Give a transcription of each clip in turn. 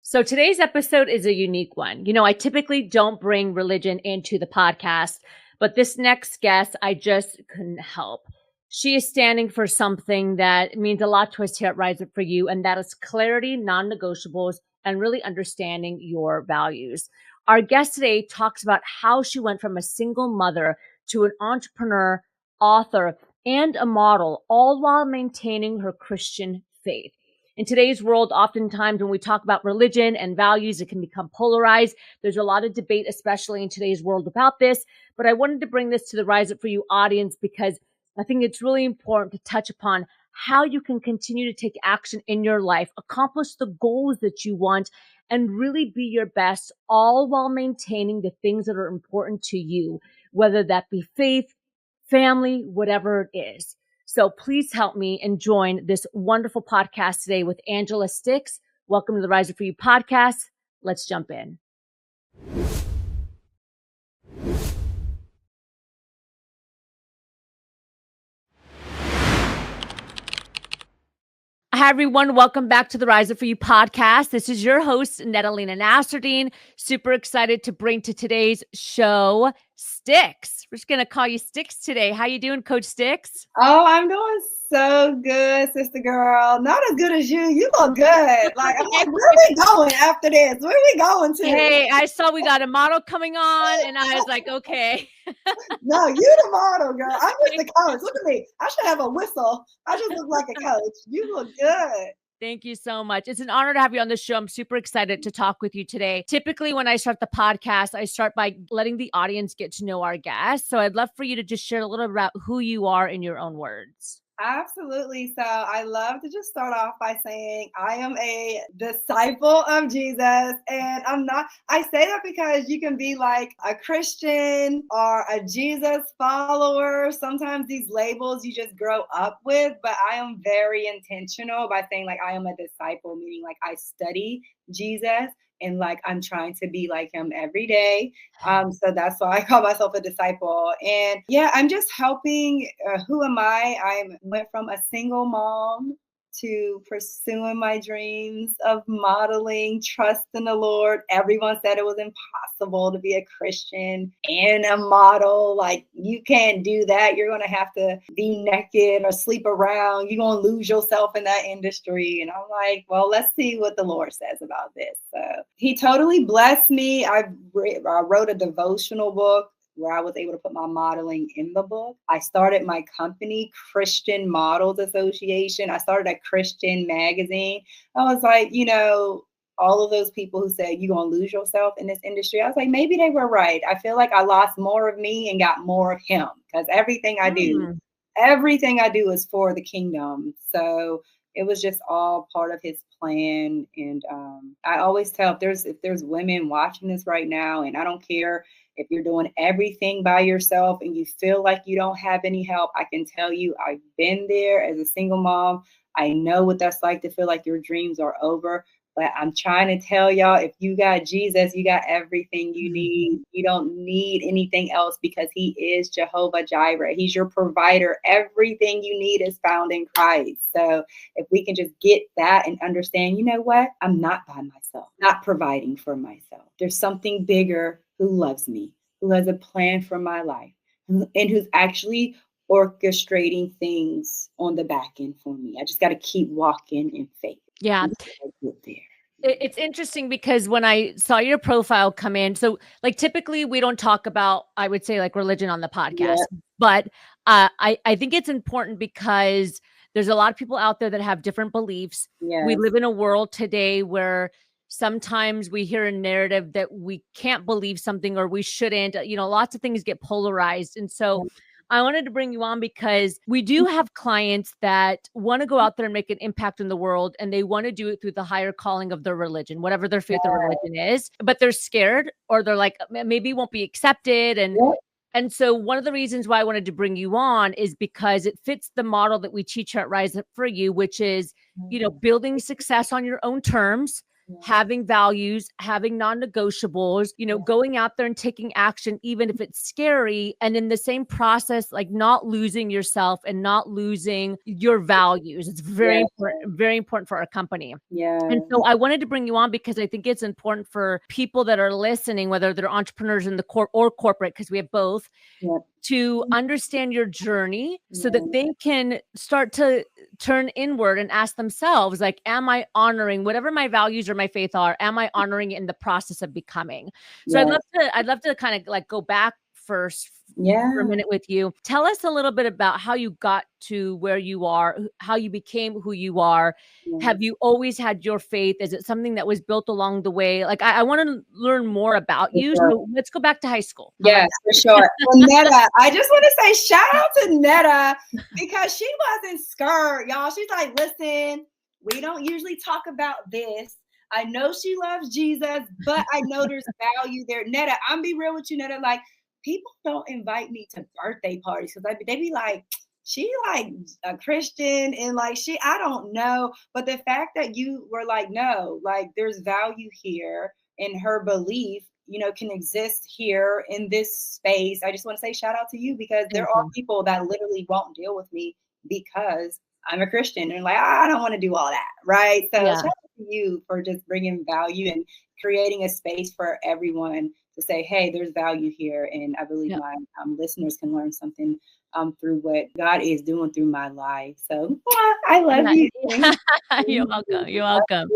So today's episode is a unique one. I typically don't bring religion into the podcast, but this next guest, I just couldn't help. She is standing for something that means a lot to us here at Rise Up For You, and that is clarity, non-negotiables, and really understanding your values. Our guest today talks about how she went from a single mother to an entrepreneur, author, and a model, all while maintaining her Christian faith. In today's world, oftentimes when we talk about religion and values, it can become polarized. There's a lot of debate, especially in today's world, about this. But I wanted to bring this to the Rise Up For You audience because I think it's really important to touch upon how you can continue to take action in your life, accomplish the goals that you want, and really be your best, all while maintaining the things that are important to you, whether that be faith, family, whatever it is. So please help me and join this wonderful podcast today with Angela Stikks. Welcome to the Rise Up For You podcast. Let's jump in. Hi, everyone. Welcome back to the Rise Up For You podcast. This is your host, Nada Nasserdeen. Super excited to bring to today's show, Stikks. We're just going to call you Stikks today. How you doing, Coach Stikks? Oh, I'm doing so good, sister girl. Not as good as you. You look good. Like, I'm like, where are we going after this? Where are we going to? Hey, I saw we got a model coming on, and I was like, okay. No, you the model, girl. I'm just the coach. Look at me. I should have a whistle. I just look like a coach. You look good. Thank you so much. It's an honor to have you on the show. I'm super excited to talk with you today. Typically, when I start the podcast, I start by letting the audience get to know our guests. So I'd love for you to just share a little bit about who you are in your own words. Absolutely. So I love to just start off by saying I am a disciple of Jesus. And I say that because you can be like a Christian or a Jesus follower. Sometimes these labels you just grow up with, but I am very intentional by saying like I am a disciple, meaning like I study Jesus. And like I'm trying to be like him every day. So that's why I call myself a disciple. And yeah, I'm just helping. Who am I? I went from a single mom to pursuing my dreams of modeling, trust in the Lord. Everyone said it was impossible to be a Christian and a model. Like, you can't do that. You're going to have to be naked or sleep around. You're going to lose yourself in that industry. And I'm like, well, let's see what the Lord says about this. So he totally blessed me. I wrote a devotional book where I was able to put my modeling in the book. I started my company, Christian Models Association. I started a Christian magazine. I was like, all of those people who said you're going to lose yourself in this industry, I was like, maybe they were right. I feel like I lost more of me and got more of him, because everything I do is for the kingdom. So it was just all part of his plan. And I always tell if there's women watching this right now, and I don't care if you're doing everything by yourself and you feel like you don't have any help, I can tell you I've been there as a single mom. I know what that's like to feel like your dreams are over. But I'm trying to tell y'all, if you got Jesus, you got everything you need. You don't need anything else, because he is Jehovah Jireh. He's your provider. Everything you need is found in Christ. So if we can just get that and understand, you know what? I'm not by myself, not providing for myself. There's something bigger who loves me, who has a plan for my life, and who's actually orchestrating things on the back end for me. I just got to keep walking in faith. Yeah. It's interesting because when I saw your profile come in, so like typically we don't talk about, I would say, like religion on the podcast, but I think it's important because there's a lot of people out there that have different beliefs. We live in a world today where sometimes we hear a narrative that we can't believe something or we shouldn't, lots of things get polarized. And so I wanted to bring you on because we do have clients that want to go out there and make an impact in the world, and they want to do it through the higher calling of their religion, whatever their faith or religion is, but they're scared, or they're like, maybe it won't be accepted. And so one of the reasons why I wanted to bring you on is because it fits the model that we teach at Rise Up For You, which is, building success on your own terms, having values, having non-negotiables, going out there and taking action, even if it's scary. And in the same process, like not losing yourself and not losing your values. It's very important for our company. Yeah. And so I wanted to bring you on because I think it's important for people that are listening, whether they're entrepreneurs in the corporate, because we have both, to understand your journey so that they can start to turn inward and ask themselves, like, am I honoring whatever my values or my faith are? Am I honoring it in the process of becoming? So I'd love to kind of like go back first for a minute with you. Tell us a little bit about how you got to where you are, how you became who you are. Have you always had your faith? Is it something that was built along the way? Like, I want to learn more about you. So let's go back to high school. Yes, for sure. Well, Nada, I just want to say shout out to Nada because she wasn't scared, y'all. She's like, listen, we don't usually talk about this. I know she loves Jesus, but I know there's value there. Nada, I'm be real with you, Nada. Like, people don't invite me to birthday parties because they be like, she like a Christian and like I don't know. But the fact that you were like, no, like there's value here in her belief, can exist here in this space. I just want to say shout out to you because there are people that literally won't deal with me because I'm a Christian and like, I don't want to do all that. Right. So shout out to you for just bringing value and creating a space for everyone to say, hey, there's value here. And I believe my listeners can learn something through what God is doing through my life. So I love you. You're welcome. You're welcome.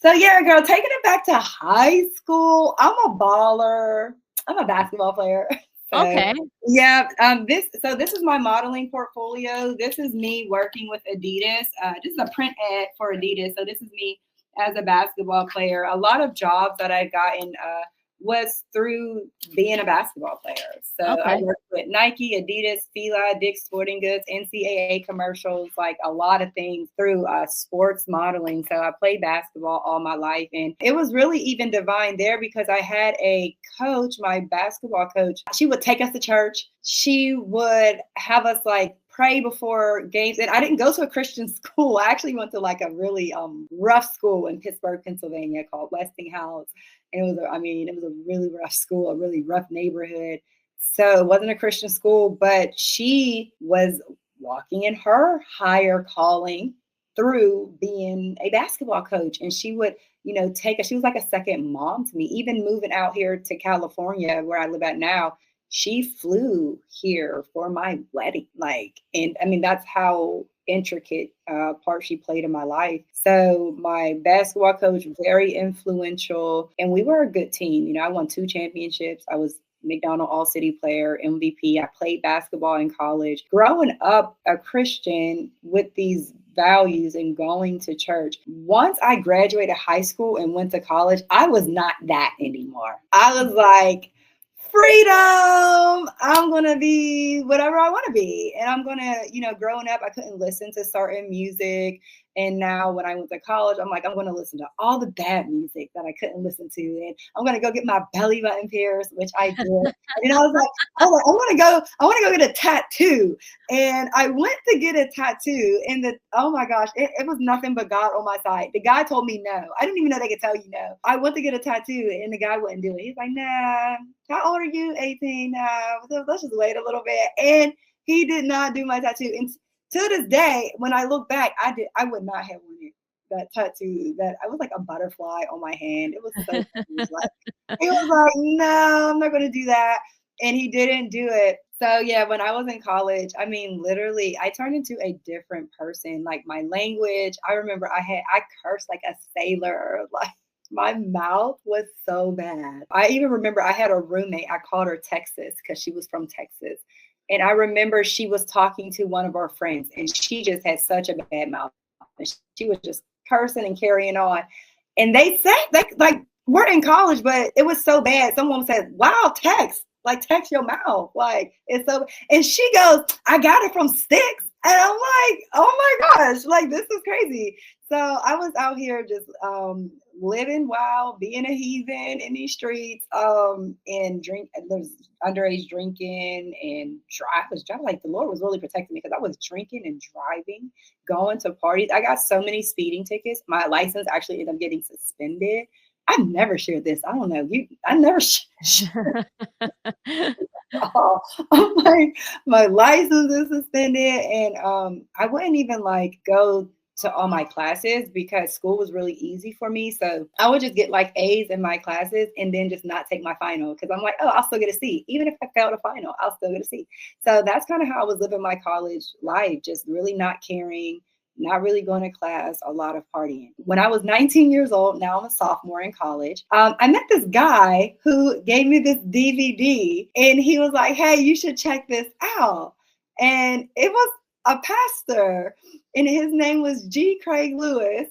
So girl, taking it back to high school, I'm a baller. I'm a basketball player. So, okay. Yeah. This is my modeling portfolio. This is me working with Adidas. This is a print ad for Adidas. So this is me as a basketball player. A lot of jobs that I got in was through being a basketball player. So I worked with Nike, Adidas, Fila, Dick's Sporting Goods, NCAA commercials, like a lot of things through sports modeling. So I played basketball all my life. And it was really even divine there because I had a coach, my basketball coach. She would take us to church. She would have us like pray before games. And I didn't go to a Christian school. I actually went to like a really rough school in Pittsburgh, Pennsylvania called Westinghouse. It was a really rough school, a really rough neighborhood. So it wasn't a Christian school, but she was walking in her higher calling through being a basketball coach. And she would, take us. She was like a second mom to me. Even moving out here to California, where I live at now, she flew here for my wedding. That's how intricate part she played in my life. So my basketball coach, very influential, and we were a good team. I won 2 championships. I was McDonald All-City player, MVP. I played basketball in college. Growing up a Christian with these values and going to church. Once I graduated high school and went to college, I was not that anymore. I was like, freedom. I'm going to be whatever I want to be. And I'm going to, growing up, I couldn't listen to certain music. And now when I went to college, I'm like, I'm going to listen to all the bad music that I couldn't listen to. And I'm going to go get my belly button pierced, which I did. And I was like, I want to go get a tattoo. And I went to get a tattoo and oh my gosh, it was nothing but God on my side. The guy told me no. I didn't even know they could tell you no. I went to get a tattoo and the guy wouldn't do it. He's like, nah, how old are you? 18. Let's just wait a little bit. And he did not do my tattoo. And to this day, when I look back, I would not have wanted that tattoo. That I was like a butterfly on my hand. It was so he was like, no, I'm not going to do that. And he didn't do it. So when I was in college, literally I turned into a different person. Like my language, I remember I cursed like a sailor. Like my mouth was so bad. I even remember I had a roommate. I called her Texas because she was from Texas. And I remember she was talking to one of our friends and she just had such a bad mouth. She was just cursing and carrying on. And they said, like, we're in college, but it was so bad. Someone said, wow, text your mouth. Like, it's so, and she goes, I got it from Stikks. And I'm like, oh my gosh, like, this is crazy. So I was out here just living wild, being a heathen in these streets, and there's underage drinking and drive. I was driving, like the Lord was really protecting me because I was drinking and driving, going to parties. I got so many speeding tickets. My license actually ended up getting suspended. I've never shared this. I don't know. I never oh, I'm like, my license is suspended, and I wouldn't even like go to all my classes because school was really easy for me. So I would just get like A's in my classes and then just not take my final because I'm like, oh, I'll still get a C. Even if I failed a final, I'll still get a C. So that's kind of how I was living my college life, just really not caring, not really going to class, a lot of partying. When I was 19 years old, now I'm a sophomore in college, I met this guy who gave me this DVD and he was like, hey, you should check this out. And it was a pastor and his name was G. Craig Lewis.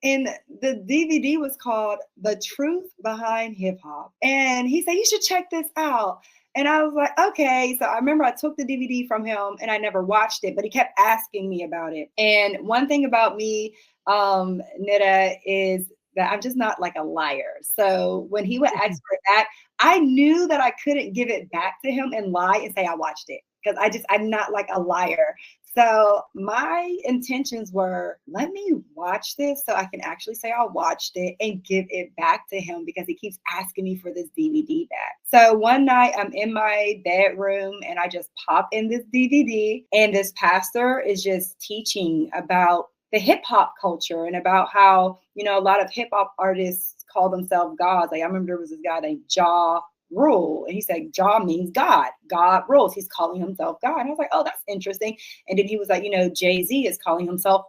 And the DVD was called The Truth Behind Hip Hop. And he said, you should check this out. And I was like, okay. So I remember I took the DVD from him and I never watched it, but he kept asking me about it. And one thing about me, Nida, is that I'm just not like a liar. So when he would ask for that, I knew that I couldn't give it back to him and lie and say I watched it because I'm not like a liar. So my intentions were, let me watch this so I can actually say I watched it and give it back to him because he keeps asking me for this DVD back. So one night I'm in my bedroom and I just pop in this DVD and this pastor is just teaching about the hip hop culture and about how, a lot of hip hop artists call themselves gods. Like I remember there was this guy named Ja Rule. And he said, Jah means God. God rules. He's calling himself God. And I was like, oh, that's interesting. And then he was like, Jay-Z is calling himself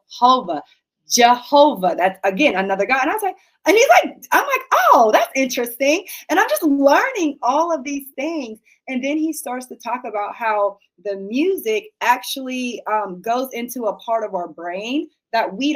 Jehovah. That's again another God. And I was like, and he's like, I'm like, oh, that's interesting. And I'm just learning all of these things. And then he starts to talk about how the music actually goes into a part of our brain that we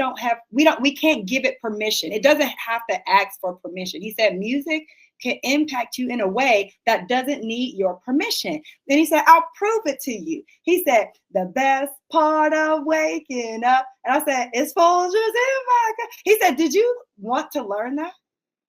can't give it permission. It doesn't have to ask for permission. He said music can impact you in a way that doesn't need your permission. Then he said, I'll prove it to you. He said, the best part of waking up. And I said, it's Folgers in my cup. He said, did you want to learn that?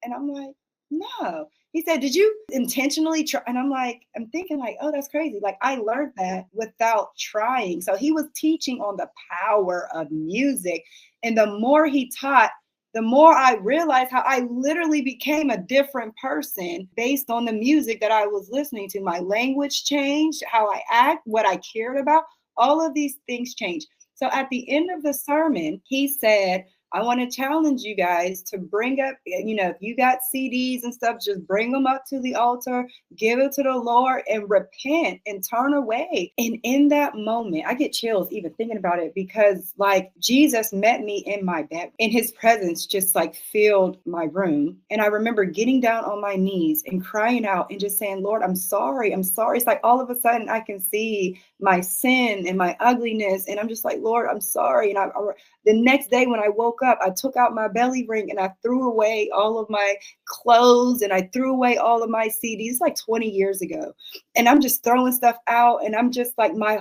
And I'm like, no. He said, did you intentionally try? And I'm thinking like, oh, that's crazy. Like I learned that without trying. So he was teaching on the power of music. And the more he taught, the more I realized how I literally became a different person based on the music that I was listening to. My language changed, how I act, what I cared about, all of these things changed. So at the end of the sermon, he said, I want to challenge you guys to bring up, if you got CDs and stuff, just bring them up to the altar, give it to the Lord and repent and turn away. And in that moment, I get chills even thinking about it because like Jesus met me in my bed and his presence just like filled my room. And I remember getting down on my knees and crying out and just saying, Lord, I'm sorry. I'm sorry. It's like all of a sudden I can see my sin and my ugliness. And I'm just like, Lord, I'm sorry. And the next day when I woke up, I took out my belly ring and I threw away all of my clothes and I threw away all of my CDs. It's like 20 years ago. And I'm just throwing stuff out. And I'm just like I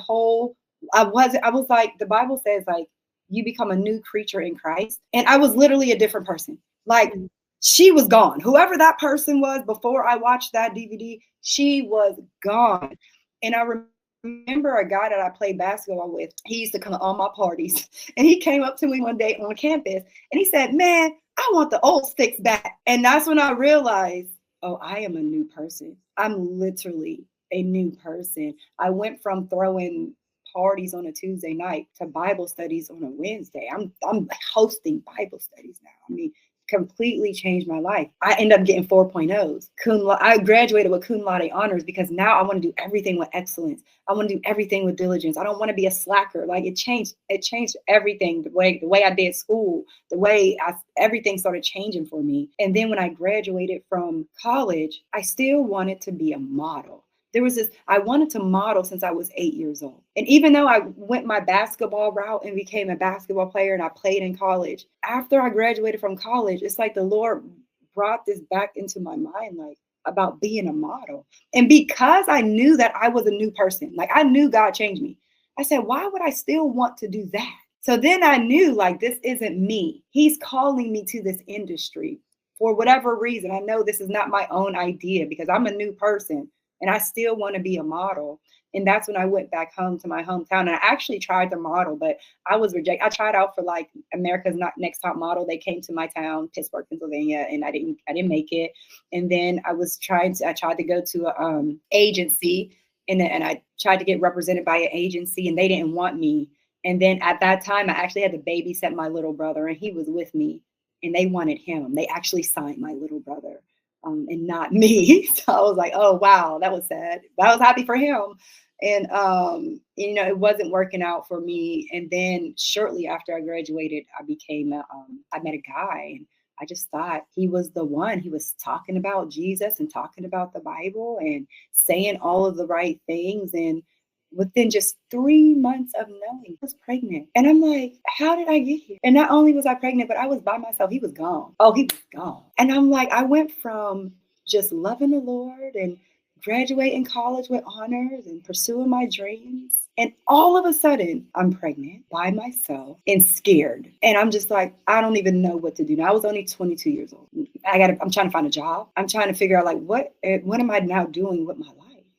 was like, the Bible says like, you become a new creature in Christ. And I was literally a different person. Like she was gone. Whoever that person was before I watched that DVD, she was gone. And I remember a guy that I played basketball with. He used to come to all my parties and he came up to me one day on campus and he said, man, I want the old Stikks back. And that's when I realized, oh, I am a new person. I'm literally a new person. I went from throwing parties on a Tuesday night to Bible studies on a Wednesday. I'm hosting Bible studies now. I mean, completely changed my life. I end up getting 4.0s. I graduated with cum laude honors because now I want to do everything with excellence. I want to do everything with diligence. I don't want to be a slacker. Like it changed everything. The way I did school, everything started changing for me. And then when I graduated from college, I still wanted to be a model. I wanted to model since I was 8 years old. And even though I went my basketball route and became a basketball player and I played in college, after I graduated from college, it's like the Lord brought this back into my mind, like about being a model. And because I knew that I was a new person, like I knew God changed me, I said, why would I still want to do that? So then I knew like, this isn't me. He's calling me to this industry for whatever reason, I know this is not my own idea because I'm a new person and I still want to be a model. And that's when I went back home to my hometown. And I actually tried to model, but I was rejected. I tried out for like America's Next Top Model. They came to my town, Pittsburgh, Pennsylvania, and I didn't make it. And then I tried to go to a agency, and I tried to get represented by an agency, and they didn't want me. And then at that time, I actually had to babysit my little brother, and he was with me, and they wanted him. They actually signed my little brother. And not me. So I was like, oh, wow, that was sad. But I was happy for him. And, it wasn't working out for me. And then shortly after I graduated, I met a guy, and I just thought he was the one. He was talking about Jesus and talking about the Bible and saying all of the right things. And within just 3 months of knowing, I was pregnant. And I'm like, how did I get here? And not only was I pregnant, but I was by myself. He was gone. Oh, he was gone. And I'm like, I went from just loving the Lord and graduating college with honors and pursuing my dreams. And all of a sudden, I'm pregnant by myself and scared. And I'm just like, I don't even know what to do. Now, I was only 22 years old. I'm trying to find a job. I'm trying to figure out like, what am I now doing with my life?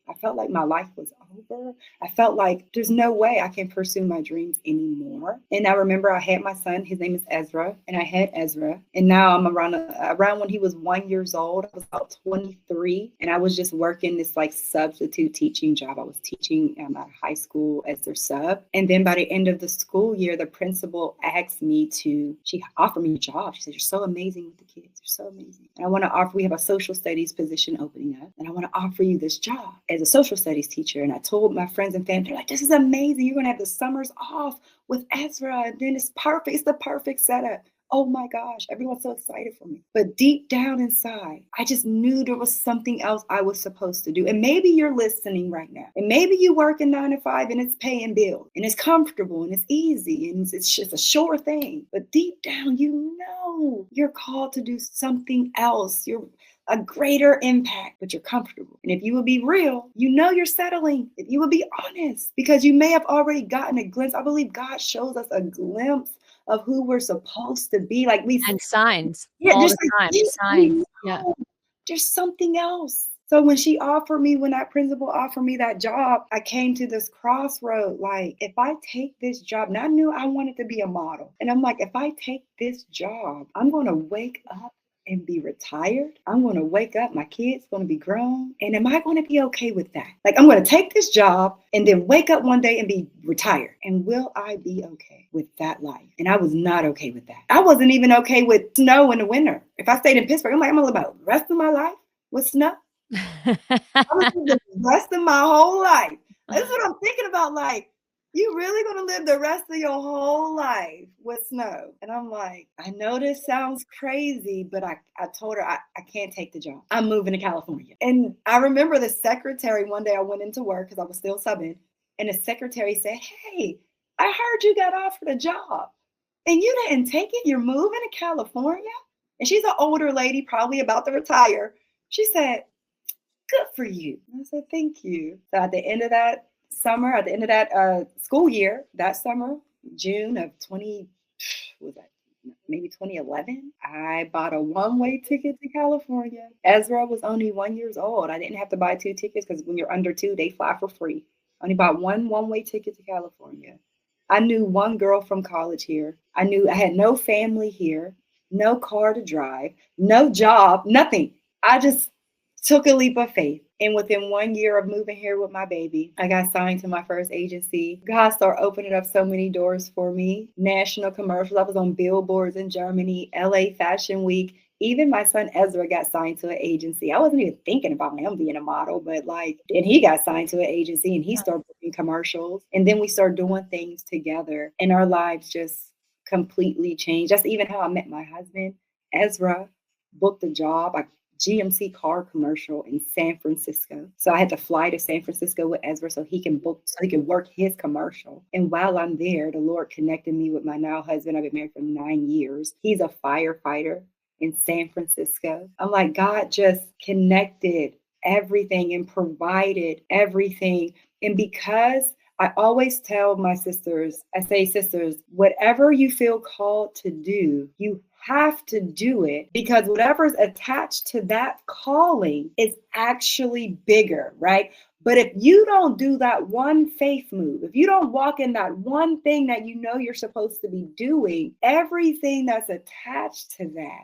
I felt like my life was over. I felt like there's no way I can pursue my dreams anymore. And I remember I had my son, his name is Ezra, and I had Ezra. And now I'm around when he was 1 year old, I was about 23. And I was just working this like substitute teaching job. I was teaching at a high school as their sub. And then by the end of the school year, the principal she offered me a job. She said, you're so amazing with the kids. You're so amazing. And we have a social studies position opening up. And I want to offer you this job as a social studies teacher. And I told my friends and family, they're like, this is amazing. You're going to have the summers off with Ezra. And then it's perfect. It's the perfect setup. Oh my gosh, everyone's so excited for me. But deep down inside, I just knew there was something else I was supposed to do. And maybe you're listening right now. And maybe you work a 9 to 5 and it's paying bills and it's comfortable and it's easy and it's just a sure thing. But deep down, you know you're called to do something else. You're a greater impact, but you're comfortable. And if you will be real, you know you're settling. If you will be honest, because you may have already gotten a glimpse. I believe God shows us a glimpse of who we're supposed to be. Like and signs all the time. Signs. Yeah. There's something else. So when that principal offered me that job, I came to this crossroad. Like, if I take this job, and I knew I wanted to be a model. And I'm like, if I take this job, I'm going to wake up and be retired. I'm going to wake up, my kids going to be grown. And am I going to be okay with that? Like, I'm going to take this job and then wake up one day and be retired. And will I be okay with that life? And I was not okay with that. I wasn't even okay with snow in the winter. If I stayed in Pittsburgh, I'm like, I'm going to live the rest of my life with snow. I'm going to live the rest of my whole life. That's what I'm thinking about. Like, you really going to live the rest of your whole life with snow? And I'm like, I know this sounds crazy, but I told her I can't take the job. I'm moving to California. And I remember the secretary, one day I went into work because I was still subbing. And the secretary said, hey, I heard you got offered a job and you didn't take it. You're moving to California? And she's an older lady, probably about to retire. She said, good for you. And I said, thank you. So at the end of that school year, that summer, June of 2011, I bought a one-way ticket to California. Ezra was only 1 year old. I didn't have to buy 2 tickets because when you're under 2, they fly for free. I only bought one-way ticket to California. I knew one girl from college here. I had no family here, no car to drive, no job, nothing. I just took a leap of faith. And within 1 year of moving here with my baby, I got signed to my first agency. God started opening up so many doors for me. National commercials. I was on billboards in Germany, LA Fashion Week. Even my son Ezra got signed to an agency. I wasn't even thinking about him being a model, but and he got signed to an agency and he started doing commercials. And then we started doing things together and our lives just completely changed. That's even how I met my husband. Ezra booked a job. GMC car commercial in San Francisco. So I had to fly to San Francisco with Ezra so he can work his commercial. And while I'm there, the Lord connected me with my now husband. I've been married for 9 years. He's a firefighter in San Francisco. I'm like, God just connected everything and provided everything. And because I always tell my sisters, I say, sisters, whatever you feel called to do, you have to do it because whatever's attached to that calling is actually bigger, right? But if you don't do that one faith move, if you don't walk in that one thing that you know you're supposed to be doing, everything that's attached to that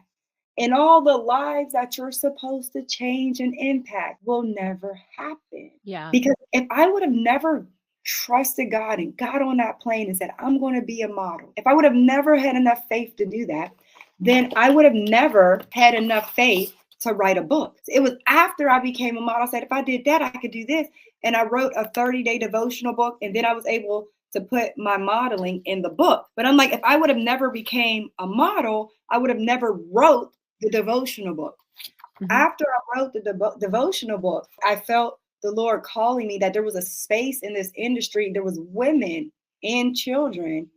and all the lives that you're supposed to change and impact will never happen. Yeah. Because if I would have never trusted God and got on that plane and said, I'm going to be a model, if I would have never had enough faith to do that, then I would have never had enough faith to write a book. It was after I became a model, I said, if I did that, I could do this. And I wrote a 30-day devotional book. And then I was able to put my modeling in the book. But I'm like, if I would have never became a model, I would have never wrote the devotional book. Mm-hmm. After I wrote the devotional book, I felt the Lord calling me that there was a space in this industry. There was women and children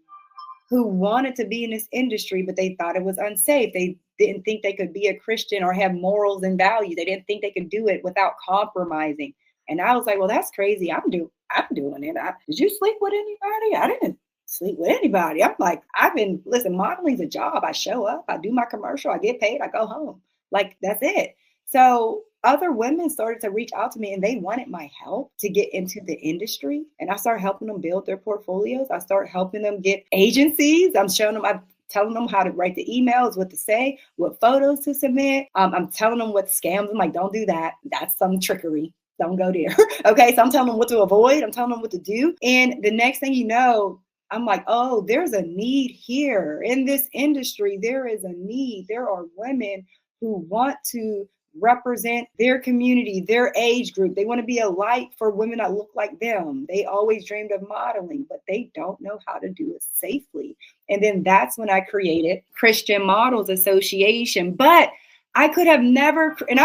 who wanted to be in this industry, but they thought it was unsafe. They didn't think they could be a Christian or have morals and values. They didn't think they could do it without compromising. And I was like, well, that's crazy. I'm doing it. Did you sleep with anybody? I didn't sleep with anybody. I'm like, listen, modeling's a job. I show up, I do my commercial, I get paid, I go home. Like, that's it. So other women started to reach out to me and they wanted my help to get into the industry. And I started helping them build their portfolios. I started helping them get agencies. I'm telling them how to write the emails, what to say, what photos to submit. I'm telling them what scams. I'm like, don't do that. That's some trickery. Don't go there. Okay. So I'm telling them what to avoid. I'm telling them what to do. And the next thing you know, I'm like, oh, there's a need here in this industry. There is a need. There are women who want to represent their community, their age group. They want to be a light for women that look like them. They always dreamed of modeling, but they don't know how to do it safely. And then that's when I created Christian Models Association. But I could have never, and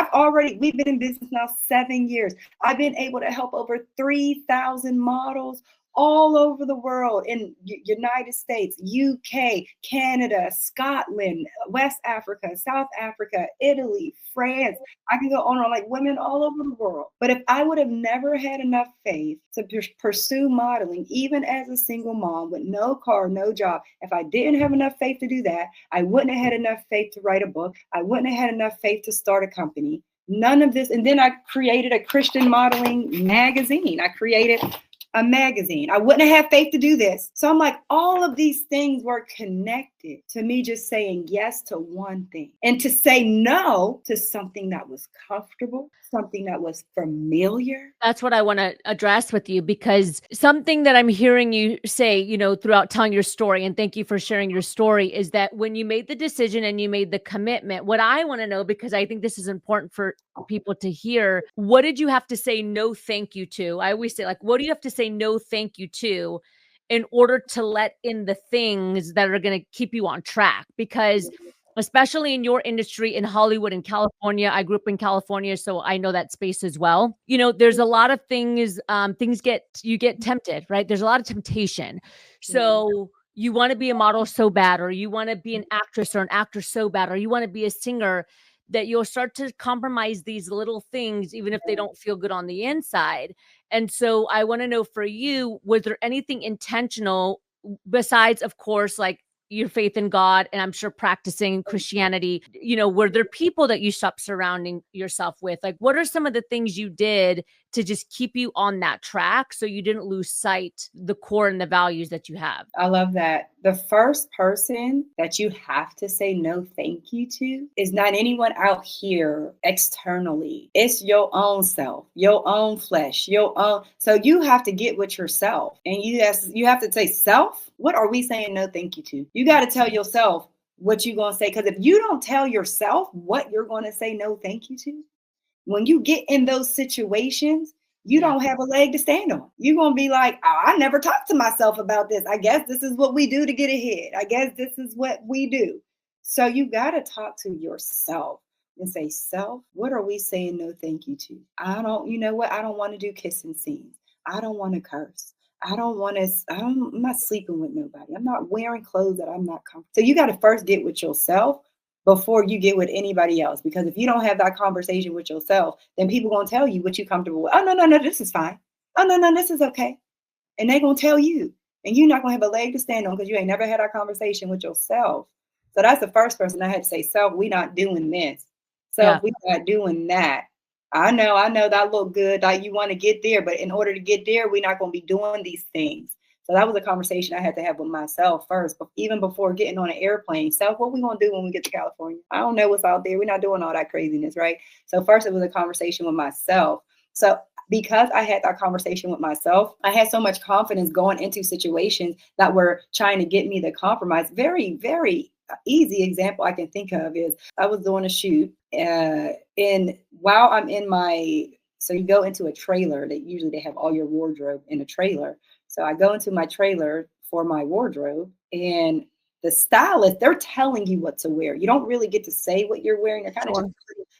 we've been in business now 7 years. I've been able to help over 3,000 models all over the world, in United States, UK, Canada, Scotland, West Africa, South Africa, Italy, France. I can go on like women all over the world. But if I would have never had enough faith to pursue modeling, even as a single mom with no car, no job, if I didn't have enough faith to do that, I wouldn't have had enough faith to write a book. I wouldn't have had enough faith to start a company. None of this. And then I created a Christian modeling magazine. I created a magazine. I wouldn't have had faith to do this. So I'm like, all of these things were connected to me just saying yes to one thing and to say no to something that was comfortable, something that was familiar. That's what I want to address with you, because something that I'm hearing you say, throughout telling your story, and thank you for sharing your story, is that when you made the decision and you made the commitment, what I want to know, because I think this is important for people to hear, what did you have to say no thank you to? I always say, like, what do you have to say no thank you to in order to let in the things that are going to keep you on track? Because especially in your industry in Hollywood and California, I grew up in California, so I know that space as well. There's a lot of things, you get tempted, right? There's a lot of temptation. So you want to be a model so bad, or you want to be an actress or an actor so bad, or you want to be a singer, that you'll start to compromise these little things, even if they don't feel good on the inside. And so I want to know, for you, was there anything intentional besides, of course, like your faith in God, and I'm sure practicing Christianity, were there people that you stopped surrounding yourself with? Like, what are some of the things you did to just keep you on that track so you didn't lose sight the core and the values that you have? I love that. The first person that you have to say no thank you to is not anyone out here externally. It's your own self, your own flesh, your own. So you have to get with yourself, and you have to say, self, what are we saying no thank you to? You got to tell yourself what you're going to say. Because if you don't tell yourself what you're going to say no thank you to, when you get in those situations, you don't have a leg to stand on. You're going to be like, oh, I never talked to myself about this. I guess this is what we do to get ahead. I guess this is what we do. So you got to talk to yourself and say, self, what are we saying no thank you to? I don't want to do kissing scenes. I don't want to curse. I'm not sleeping with nobody. I'm not wearing clothes that I'm not comfortable. So you got to first get with yourself before you get with anybody else. Because if you don't have that conversation with yourself, then people going to tell you what you're comfortable with. Oh, no, this is fine. Oh, no, this is okay. And they're going to tell you. And you're not going to have a leg to stand on because you ain't never had that conversation with yourself. So that's the first person I had to say, self, we not doing this. Yeah. Self, we not doing that. I know that look good. Like you want to get there, but in order to get there, we're not going to be doing these things. So that was a conversation I had to have with myself first, but even before getting on an airplane. Self, what we going to do when we get to California? I don't know what's out there. We're not doing all that craziness, right? So first it was a conversation with myself. So because I had that conversation with myself, I had so much confidence going into situations that were trying to get me to compromise. Very, very easy example I can think of is I was doing a shoot and while I'm in so you go into a trailer that usually they have all your wardrobe in a trailer. So I go into my trailer for my wardrobe and the stylist, they're telling you what to wear. You don't really get to say what you're wearing. They're kind of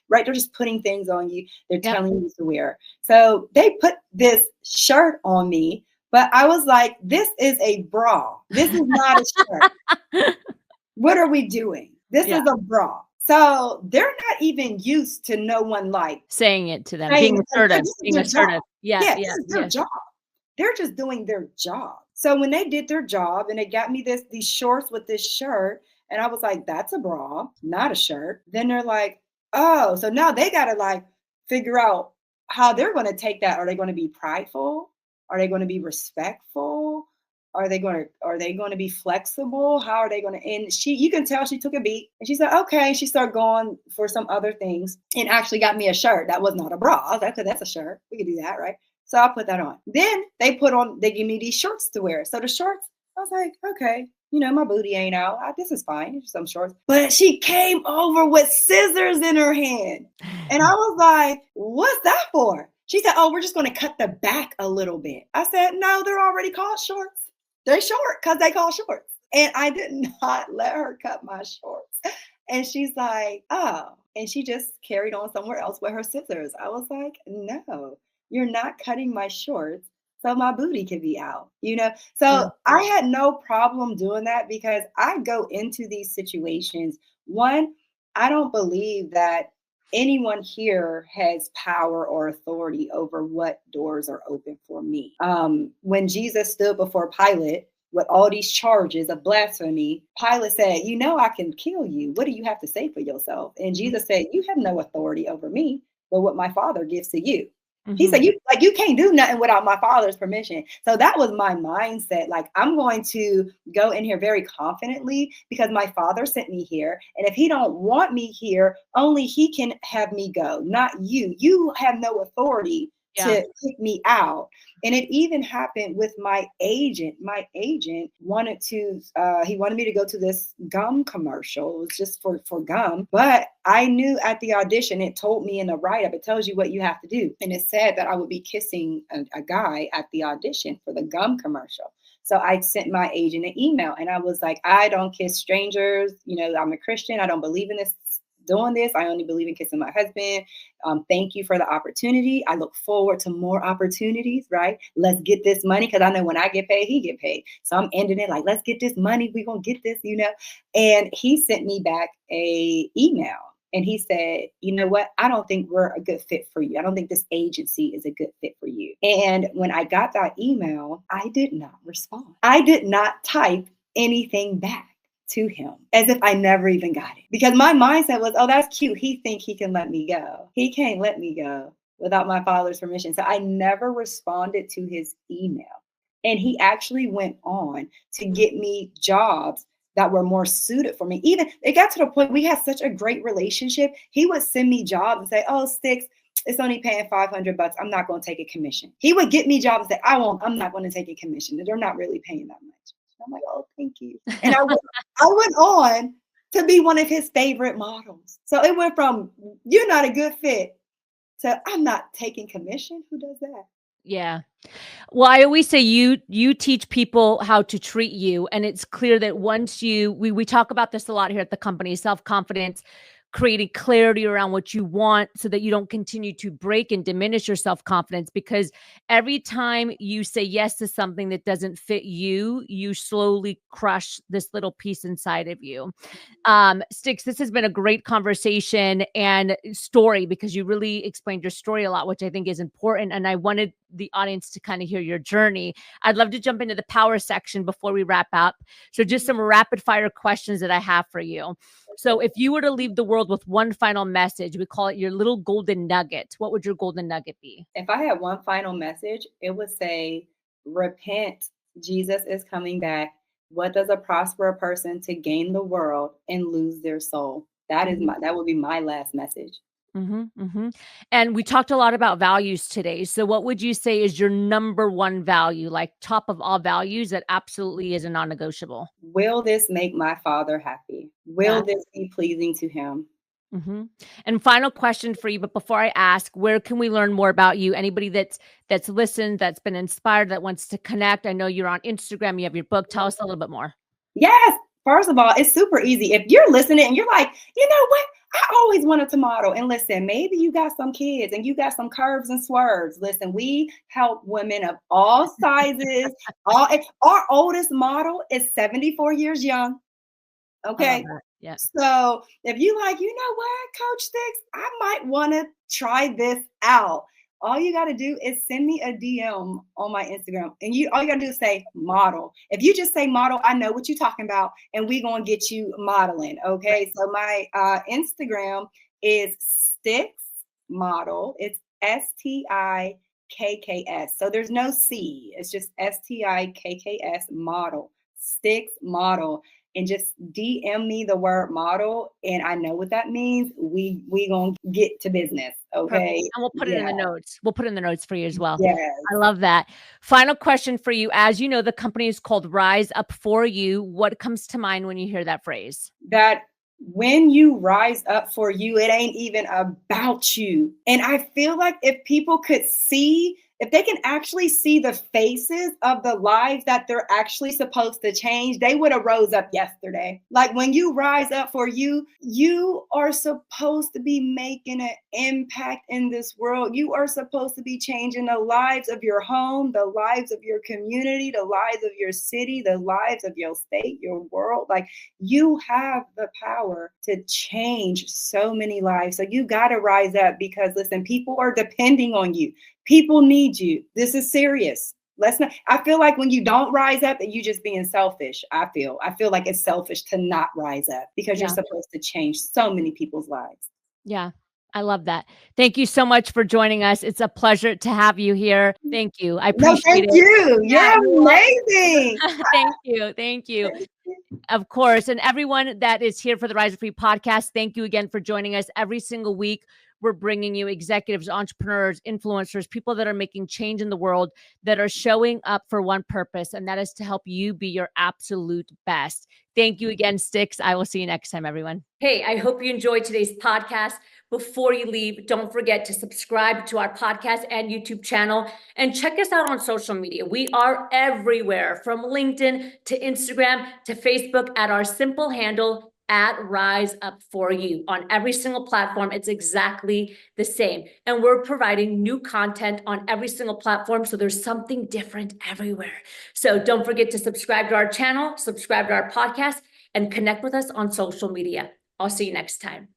right. They're just putting things on you. They're telling you to wear. So they put this shirt on me, but I was like, this is a bra. This is not a shirt. What are we doing? This is a bra. So they're not even used to no one like saying it to them, being assertive. Yeah, this is their job. They're just doing their job. So when they did their job and they got me these shorts with this shirt, and I was like, that's a bra, not a shirt. Then they're like, oh, so now they got to like figure out how they're going to take that. Are they going to be prideful? Are they going to be respectful? Are they going to be flexible? How are they going to? And you can tell she took a beat and she said, okay. She started going for some other things and actually got me a shirt that was not a bra. I was like, okay, that's a shirt. We could do that, right? So I put that on. Then they give me these shorts to wear. So the shorts, I was like, okay, my booty ain't out. This is fine. Some shorts. But she came over with scissors in her hand. And I was like, what's that for? She said, oh, we're just going to cut the back a little bit. I said, no, they're already called shorts. They're short because they call shorts. And I did not let her cut my shorts. And she's like, oh. And she just carried on somewhere else with her scissors. I was like, no. You're not cutting my shorts so my booty can be out, So I had no problem doing that because I go into these situations. One, I don't believe that anyone here has power or authority over what doors are open for me. When Jesus stood before Pilate with all these charges of blasphemy, Pilate said, I can kill you. What do you have to say for yourself? And Jesus said, you have no authority over me, but what my Father gives to you. Mm-hmm. He said, you can't do nothing without my Father's permission. So that was my mindset. Like, I'm going to go in here very confidently because my Father sent me here. And if he don't want me here, only he can have me go, not you. You have no authority to kick me out. And it even happened with my agent. My agent wanted me to go to this gum commercial. It was just for gum. But I knew at the audition, it told me in the write-up, it tells you what you have to do. And it said that I would be kissing a guy at the audition for the gum commercial. So I sent my agent an email and I was like, I don't kiss strangers. I'm a Christian. I don't believe in doing this. I only believe in kissing my husband. Thank you for the opportunity. I look forward to more opportunities, right? Let's get this money because I know when I get paid, he get paid. So I'm ending it like, let's get this money. We're going to get this, And he sent me back a email and he said, you know what? I don't think we're a good fit for you. I don't think this agency is a good fit for you. And when I got that email, I did not respond. I did not type anything back to him as if I never even got it. Because my mindset was, oh, that's cute. He think he can let me go. He can't let me go without my Father's permission. So I never responded to his email. And he actually went on to get me jobs that were more suited for me. Even it got to the point we had such a great relationship. He would send me jobs and say, oh, Stikks, it's only paying $500. I'm not going to take a commission. He would get me jobs and say, I'm not going to take a commission. They're not really paying that much. I'm like, oh, thank you. And I went on to be one of his favorite models. So it went from you're not a good fit to I'm not taking commission. Who does that? Yeah. Well, I always say you teach people how to treat you. And it's clear that once we talk about this a lot here at the company, self-confidence creating clarity around what you want so that you don't continue to break and diminish your self-confidence, because every time you say yes to something that doesn't fit you, you slowly crush this little piece inside of you. Sticks, this has been a great conversation and story, because you really explained your story a lot, which I think is important. And I wanted the audience to kind of hear your journey. I'd love to jump into the power section before we wrap up. So just some rapid fire questions that I have for you. So if you were to leave the world with one final message, we call it your little golden nugget. What would your golden nugget be? If I had one final message, it would say, repent, Jesus is coming back. What does it prosper a person to gain the world and lose their soul? That would be my last message. And we talked a lot about values today. So what would you say is your number one value, like top of all values that absolutely is a non-negotiable? Will this make my Father happy? Will this be pleasing to him? And final question for you, but before I ask, where can we learn more about you? Anybody that's listened, that's been inspired, that wants to connect. I know you're on Instagram, you have your book. Tell us a little bit more. Yes. First of all, it's super easy. If you're listening and you're like, you know what? I always wanted to model. And listen, maybe you got some kids and you got some curves and swerves. Listen, we help women of all sizes. Our oldest model is 74 years young. Okay. Yeah. So if you like, you know what, Coach Sticks, I might want to try this out. All you got to do is send me a DM on my Instagram. And all you got to do is say model. If you just say model, I know what you're talking about. And we're going to get you modeling. Okay. So my Instagram is Sticks Model. It's STIKKS. So there's no C. It's just STIKKS model. Sticks Model. And just DM me the word model, and I know what that means. We gonna get to business, okay? Perfect. And we'll put it in the notes. We'll put it in the notes for you as well. Yes. I love that. Final question for you. As you know, the company is called Rise Up For You. What comes to mind when you hear that phrase? That when you rise up for you, it ain't even about you. And I feel like if people could see, if they can actually see the faces of the lives that they're actually supposed to change, they would have rose up yesterday. Like when you rise up for you, you are supposed to be making an impact in this world. You are supposed to be changing the lives of your home, the lives of your community, the lives of your city, the lives of your state, your world. Like you have the power to change so many lives. So you got to rise up, because listen, people are depending on you. People need you. This is serious. Let's not. I feel like when you don't rise up, that you just being selfish. I feel like it's selfish to not rise up, because you're supposed to change so many people's lives. Yeah. I love that. Thank you so much for joining us. It's a pleasure to have you here. Thank you. I appreciate it. Thank you. You're amazing. Thank you. Thank you. Of course. And everyone that is here for the Rise Up For You podcast, thank you again for joining us every single week. We're bringing you executives, entrepreneurs, influencers, people that are making change in the world, that are showing up for one purpose, and that is to help you be your absolute best. Thank you again, Sticks. I will see you next time, everyone. Hey, I hope you enjoyed today's podcast. Before you leave, don't forget to subscribe to our podcast and YouTube channel, and check us out on social media. We are everywhere, from LinkedIn to Instagram to Facebook, at our simple handle, at Rise Up For You. On every single platform, it's exactly the same. And we're providing new content on every single platform, so there's something different everywhere. So don't forget to subscribe to our channel, subscribe to our podcast, and connect with us on social media. I'll see you next time.